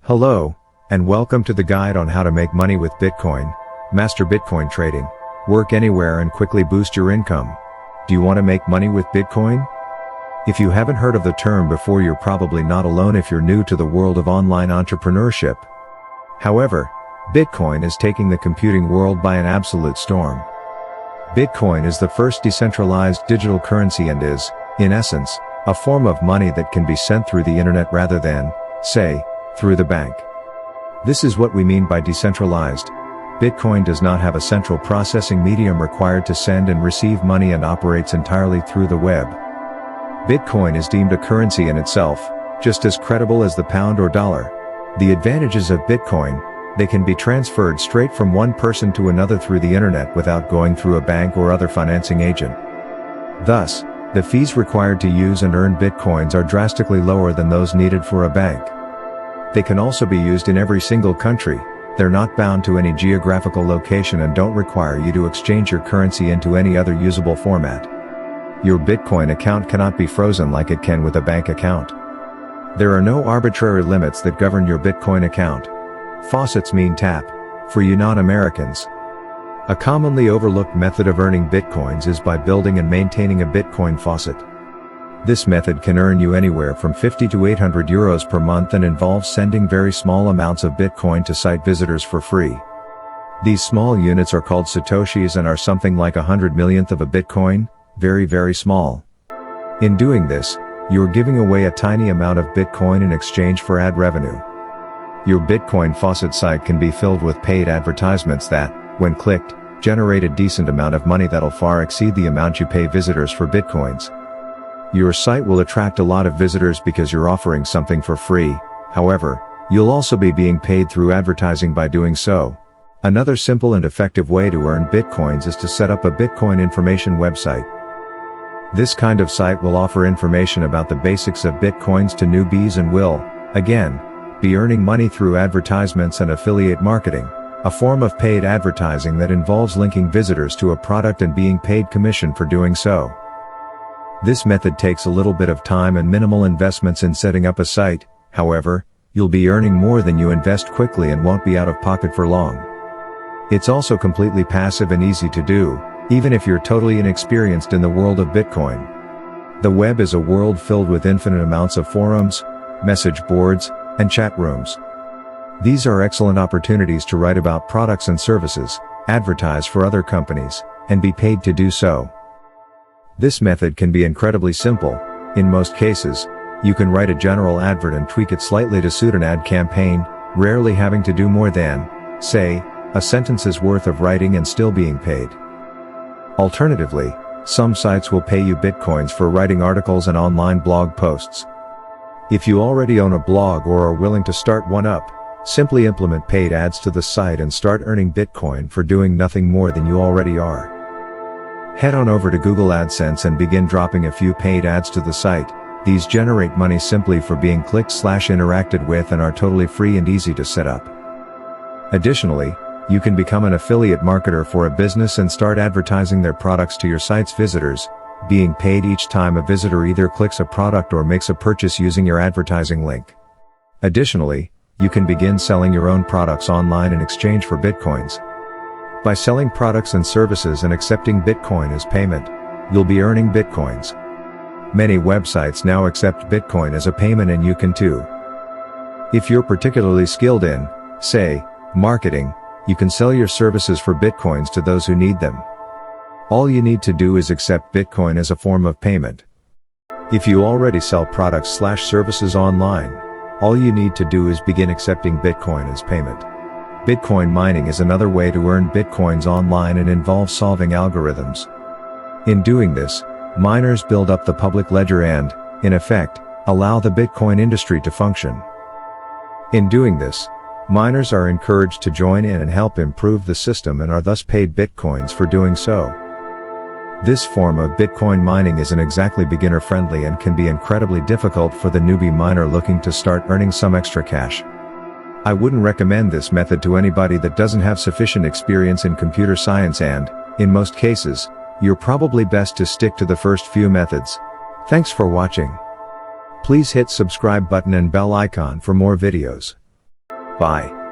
Hello, and welcome to the guide on how to make money with Bitcoin, master Bitcoin trading, work anywhere and quickly boost your income. Do you want to make money with Bitcoin? If you haven't heard of the term before, you're probably not alone if you're new to the world of online entrepreneurship. However, Bitcoin is taking the computing world by an absolute storm. Bitcoin is the first decentralized digital currency and is, in essence, a form of money that can be sent through the internet rather than, say, through the bank. This is what we mean by decentralized. Bitcoin does not have a central processing medium required to send and receive money and operates entirely through the web. Bitcoin is deemed a currency in itself, just as credible as the pound or dollar. The advantages of Bitcoin: they can be transferred straight from one person to another through the internet without going through a bank or other financing agent. Thus, the fees required to use and earn Bitcoins are drastically lower than those needed for a bank. They can also be used in every single country. They're not bound to any geographical location and don't require you to exchange your currency into any other usable format. Your Bitcoin account cannot be frozen like it can with a bank account. There are no arbitrary limits that govern your Bitcoin account. Faucets mean tap, for you non-Americans. A commonly overlooked method of earning Bitcoins is by building and maintaining a Bitcoin faucet. This method can earn you anywhere from 50 to 800 euros per month and involves sending very small amounts of Bitcoin to site visitors for free. These small units are called satoshis and are something like 100 millionth of a Bitcoin, very small. In doing this, you're giving away a tiny amount of Bitcoin in exchange for ad revenue. Your Bitcoin faucet site can be filled with paid advertisements that, when clicked, generate a decent amount of money that'll far exceed the amount you pay visitors for Bitcoins. Your site will attract a lot of visitors because you're offering something for free. However, you'll also be being paid through advertising by doing so. Another simple and effective way to earn Bitcoins is to set up a Bitcoin information website. This kind of site will offer information about the basics of Bitcoins to newbies and will, again, be earning money through advertisements and affiliate marketing, a form of paid advertising that involves linking visitors to a product and being paid commission for doing so. This method takes a little bit of time and minimal investments in setting up a site. However, you'll be earning more than you invest quickly and won't be out of pocket for long. It's also completely passive and easy to do, even if you're totally inexperienced in the world of Bitcoin. The web is a world filled with infinite amounts of forums, message boards, and chat rooms. These are excellent opportunities to write about products and services, advertise for other companies, and be paid to do so. This method can be incredibly simple. In most cases, you can write a general advert and tweak it slightly to suit an ad campaign, rarely having to do more than, say, a sentence's worth of writing and still being paid. Alternatively, some sites will pay you Bitcoins for writing articles and online blog posts. If you already own a blog or are willing to start one up, simply implement paid ads to the site and start earning Bitcoin for doing nothing more than you already are. Head on over to Google AdSense and begin dropping a few paid ads to the site. These generate money simply for being clicked/interacted with and are totally free and easy to set up. Additionally, you can become an affiliate marketer for a business and start advertising their products to your site's visitors, being paid each time a visitor either clicks a product or makes a purchase using your advertising link. Additionally, you can begin selling your own products online in exchange for Bitcoins. By selling products and services and accepting Bitcoin as payment, you'll be earning Bitcoins. Many websites now accept Bitcoin as a payment and you can too. If you're particularly skilled in, say, marketing, you can sell your services for Bitcoins to those who need them. All you need to do is accept Bitcoin as a form of payment. If you already sell products/services online, all you need to do is begin accepting Bitcoin as payment. Bitcoin mining is another way to earn Bitcoins online and involves solving algorithms. In doing this, miners build up the public ledger and, in effect, allow the Bitcoin industry to function. In doing this, miners are encouraged to join in and help improve the system and are thus paid Bitcoins for doing so. This form of Bitcoin mining isn't exactly beginner-friendly and can be incredibly difficult for the newbie miner looking to start earning some extra cash. I wouldn't recommend this method to anybody that doesn't have sufficient experience in computer science and, in most cases, you're probably best to stick to the first few methods. Thanks for watching. Please hit subscribe button and bell icon for more videos. Bye.